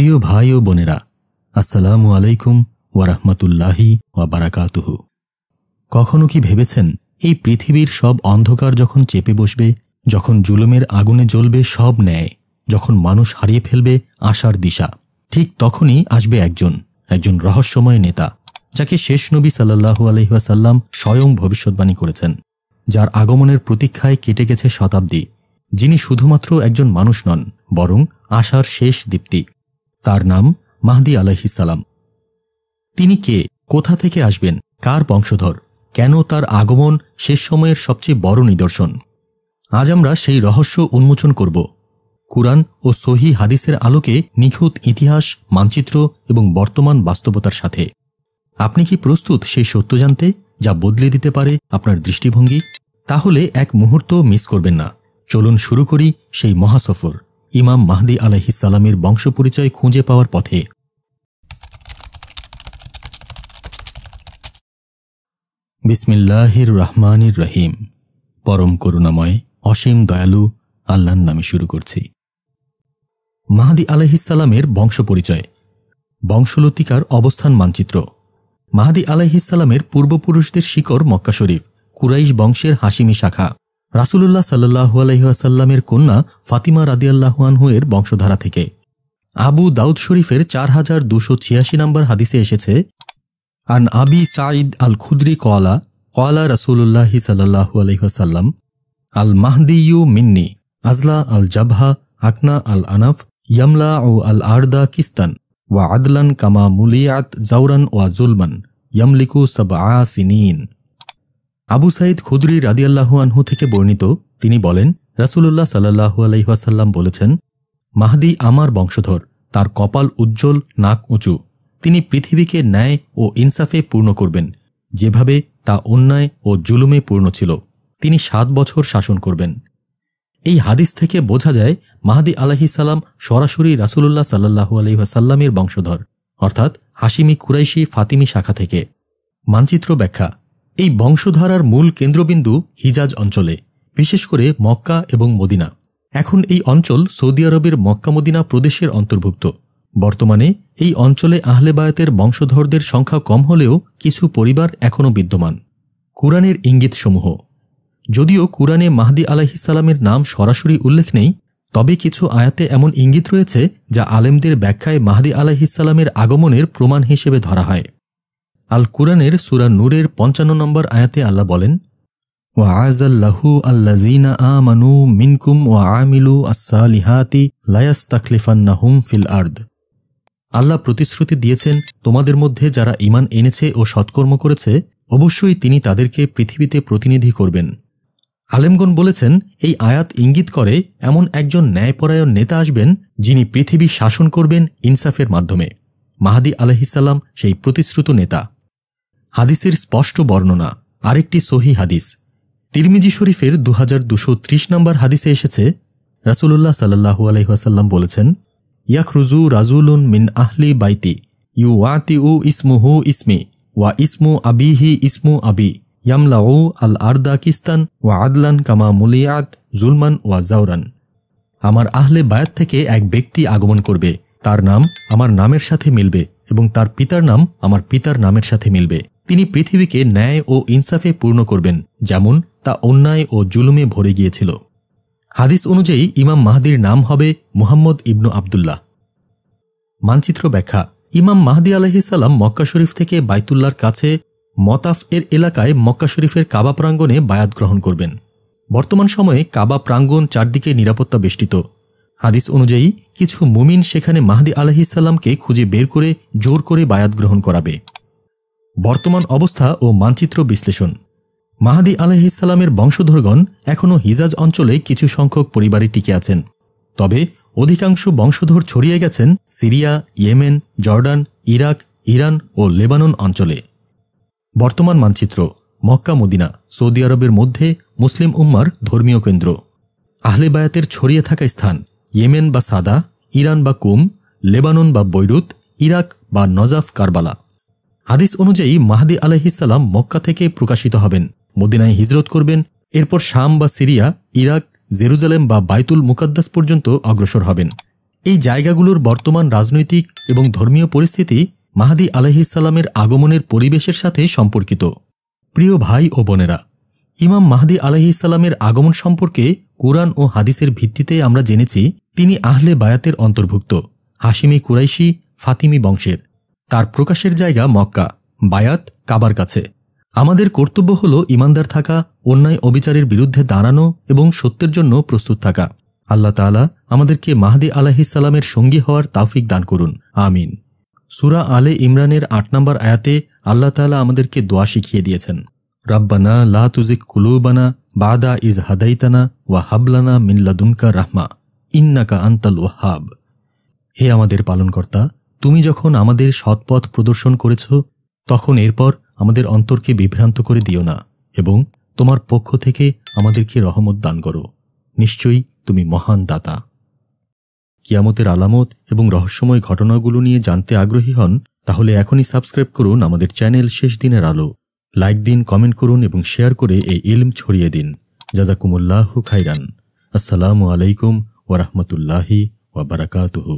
প্রিয় ভাই ও বোনেরা, আসসালামু আলাইকুম ওয়া রাহমাতুল্লাহি ওয়া বারাকাতুহু। কখনো কি ভেবেছেন এই পৃথিবীর সব অন্ধকার যখন চেপে বসবে, যখন জুলুমের আগুনে জ্বলবে সব ন্যায়, যখন মানুষ হারিয়ে ফেলবে আশার দিশা, ঠিক তখনই আসবে একজন রহস্যময় নেতা, যাকে শেষ নবী সাল্লাল্লাহু আলাইহি ওয়াসাল্লাম স্বয়ং ভবিষ্যদ্বাণী করেছেন, যার আগমনের প্রতীক্ষায় কেটে গেছে শতাব্দী, যিনি শুধুমাত্র একজন মানুষ নন, বরং আশার শেষ দীপ্তি। তার নাম মাহদী আলাইহিস সালাম। তিনি কে, কোথা থেকে আসবেন, কার বংশধর, কেন তার আগমন শেষ সময়ের সবচেয়ে বড় নিদর্শন? আজ আমরা সেই রহস্য উন্মোচন করব, কুরআন ও সহিহ হাদিসের আলোকে, নিখুঁত ইতিহাস, মানচিত্র এবং বর্তমান বাস্তবতার সাথে। আপনি কি প্রস্তুত সেই সত্য জানতে, যা বদলে দিতে পারে আপনার দৃষ্টিভঙ্গি? তাহলে এক মুহূর্ত মিস করবেন না। চলুন শুরু করি সেই মহাসফর, ইমাম মাহদী আলাইহিস সালামের বংশপরিচয় খুঁজে পাওয়ার পথে। বিসমিল্লাহির রহমানির রহিম। পরম করুণাময়, অসীম দয়ালু আল্লাহর নামে শুরু করছি। মাহদী আলাইহিস সালামের বংশপরিচয়। বংশলতিকার অবস্থান মানচিত্র। মাহদী আলাইহিস সালামের পূর্বপুরুষদের শিকড় মক্কা শরীফ, কুরাইশ বংশের হাশিমি শাখা। রাসূলুল্লাহ সাল্লাল্লাহু আলাইহি ওয়াসাল্লামের কন্যা ফাতিমা রাদিয়াল্লাহু আনহু এর বংশধারা থেকে। আবু দাউদ শরীফের 4286 নম্বর হাদিসে এসেছে, আন আবি সাঈদ আল খুদরি ক্বালা ক্বালা রাসূলুল্লাহি সাল্লাল্লাহু আলাইহি ওয়াসাল্লাম আল মাহদিয়্যু মিন্নি আজলা আল জাবহা আকনা আল আনাফ ইয়ামলা ও আল আরদা কিস্তান ওয়া আদলান কামা মুলিয়াত জাওরান ওয়া জুলমান ইয়ামলিকু সাবআ সিনিন। আবু সাঈদ খুদরি রাদিয়াল্লাহু আনহু থেকে বর্ণিত, তিনি বলেন, রাসূলুল্লাহ সাল্লাল্লাহু আলাইহি ওয়াসাল্লাম বলেছেন, মাহদী আমার বংশধর, তার কপাল উজ্জ্বল, নাক উঁচু। তিনি পৃথিবীকে ন্যায় ও ইনসাফে পূর্ণ করবেন, যেভাবে তা অন্যায় ও জুলুমে পূর্ণ ছিল। তিনি 7 বছর শাসন করবেন। এই হাদিস থেকে বোঝা যায় মাহদী আলাইহিস সালাম সরাসরি রাসূলুল্লাহ সাল্লাল্লাহু আলাইহি ওয়াসাল্লামের বংশধর, অর্থাৎ হাশিমি কুরাইশি ফাতিমি শাখা থেকে। মানচিত্র ব্যাখ্যা। এই বংশধারার মূল কেন্দ্রবিন্দু হিজাজ অঞ্চলে, বিশেষ করে মক্কা এবং মদিনা। এখন এই অঞ্চল সৌদি আরবের মক্কা মদিনা প্রদেশের অন্তর্ভুক্ত। বর্তমানে এই অঞ্চলে আহলে বায়াতের বংশধরদের সংখ্যা কম হলেও কিছু পরিবার এখনও বিদ্যমান। কুরআনের ইঙ্গিতসমূহ। যদিও কুরআনে মাহদী আলাইহিস সালামের নাম সরাসরি উল্লেখ নেই, তবে কিছু আয়াতে এমন ইঙ্গিত রয়েছে যা আলেমদের ব্যাখ্যায় মাহদী আলাইহিস সালামের আগমনের প্রমাণ হিসেবে ধরা হয়। আল কুরআনের সূরা নূরের 55 নম্বর আয়াতে আল্লাহ বলেন, ওয়া আযাল্লাহু আল্লাযীনা আমানু মিনকুম ওয়া আমিলু আস-সালিহাতি লায়াস্তাখলিফান্নাহুম ফিল আরদ। আল্লাহ প্রতিশ্রুতি দিয়েছেন, তোমাদের মধ্যে যারা ঈমান এনেছে ও সৎকর্ম করেছে, অবশ্যই তিনি তাদেরকে পৃথিবীতে প্রতিনিধি করবেন। আলেমগণ বলেছেন, এই আয়াত ইঙ্গিত করে এমন একজন ন্যায়পরায়ণ নেতা আসবেন, যিনি পৃথিবী শাসন করবেন ইনসাফের মাধ্যমে। মাহদী আলাইহিস সালাম সেই প্রতিশ্রুত নেতা। হাদিসের স্পষ্ট বর্ণনা। আরেকটি সহিহ হাদিস তিরমিজি শরীফের 2230 নম্বর হাদিসে এসেছে, রাসূলুল্লাহ সাল্লাল্লাহু আলাইহি ওয়াসাল্লাম বলেছেন, ইয়াখরুজু রাজুলুন মিন আহলি বাইতি ইউআতিউ ইসমুহু ইসমি ওয়া ইসমু আবিহি ইসমু আবি ইয়ামলাউ আল আরদা কিস্তান ওয়া আদলান কামা মুলিয়াত জুলমান ওয়া জাওরান। আমার আহলে বায়াত থেকে এক ব্যক্তি আগমন করবে, তার নাম আমার নামের সাথে মিলবে এবং তার পিতার নাম আমার পিতার নামের সাথে মিলবে। তিনি পৃথিবীকে ন্যায় ও ইনসাফে পূর্ণ করবেন, যেমন তা অন্যায় ও জুলুমে ভরে গিয়েছিল। হাদিস অনুযায়ী ইমাম মাহদীর নাম হবে মুহাম্মদ ইবনু আবদুল্লাহ। মানচিত্র ব্যাখ্যা। ইমাম মাহদী আলাইহিস সালাম মক্কা শরীফ থেকে বাইতুল্লাহর কাছে মতাফ এর এলাকায় মক্কা শরীফের কাবা প্রাঙ্গণে বায়াত গ্রহণ করবেন। বর্তমান সময়ে কাবা প্রাঙ্গণ চারদিকে নিরাপত্তা বেষ্টিত। হাদিস অনুযায়ী কিছু মুমিন সেখানে মাহদী আলাইহিস সালামকে খুঁজে বের করে জোর করে বায়াত গ্রহণ করাবে। বর্তমান অবস্থা ও মানচিত্র বিশ্লেষণ। মাহদী আলাইহিস সালামের বংশধরগণ এখনও হিজাজ অঞ্চলে কিছু সংখ্যক পরিবারে টিকে আছেন, তবে অধিকাংশ বংশধর ছড়িয়ে গেছেন Syria, Yemen, Jordan, Iraq, Iran ও লেবানন অঞ্চলে। বর্তমান মানচিত্র। মক্কা মদিনা সৌদি আরবের মধ্যে মুসলিম উম্মার ধর্মীয় কেন্দ্র। আহলে বায়াতের ছড়িয়ে থাকা স্থান ইয়েমেন বা সাদা, ইরান বা কুম, লেবানন বা বৈরুত, ইরাক বা নজাফ কারবালা। হাদিস অনুযায়ী মাহদী আলাইহিস সালাম মক্কা থেকে প্রকাশিত হবেন, মদিনায় হিজরত করবেন, এরপর শাম বা সিরিয়া, ইরাক, জেরুজালেম বা বাইতুল মুকাদ্দাস পর্যন্ত অগ্রসর হবেন। এই জায়গাগুলোর বর্তমান রাজনৈতিক এবং ধর্মীয় পরিস্থিতি মাহদী আলাইহিসসালামের আগমনের পরিবেশের সাথে সম্পর্কিত। প্রিয় ভাই ও বোনেরা, ইমাম মাহদী আলাইহিসসালামের আগমন সম্পর্কে কুরআন ও হাদিসের ভিত্তিতে আমরা জেনেছি তিনি আহলে বায়াতের অন্তর্ভুক্ত, হাশিমি কুরাইশি ফাতিমি বংশের। তার প্রকাশের জায়গা মক্কা, বায়াত কাবার কাছে। আমাদের কর্তব্য হল ঈমানদার থাকা, অন্যায় অবিচারের বিরুদ্ধে দাঁড়ানো এবং সত্যের জন্য প্রস্তুত থাকা। আল্লাহ তাআলা আমাদেরকে মাহদী আলাইহিসসালামের সঙ্গী হওয়ার তাওফিক দান করুন, আমিন। সূরা আলে ইমরানের ৮ নম্বর আয়াতে আল্লাহ তাআলা আমাদেরকে দোয়া শিখিয়ে দিয়েছেন, রাব্বানা লা তুজিগ কুলুবানা বাদা ইজ হাদাইতানা ওয়া হাবলানা মিন লাদুনকা রাহমা ইন্নাকা আনতাল ওয়াহ্হাব। হে আমাদের পালনকর্তা, তুমি যখন আমাদের সৎপথ প্রদর্শন করেছ, তখন এরপর আমাদের অন্তরকে বিভ্রান্ত করে দিও না এবং তোমার পক্ষ থেকে আমাদেরকে রহমত দান করো। নিশ্চয়ই তুমি মহান দাতা। কিয়ামতের আলামত এবং রহস্যময় ঘটনাগুলো নিয়ে জানতে আগ্রহী হন? তাহলে এখনই সাবস্ক্রাইব করুন আমাদের চ্যানেল শেষ দিনের আলো। লাইক দিন, কমেন্ট করুন এবং শেয়ার করে এই ইলম ছড়িয়ে দিন। জাযাকুমুল্লাহু খাইরান। আসসালামু আলাইকুম ওয়া রাহমাতুল্লাহি ওয়া বারাকাতুহু।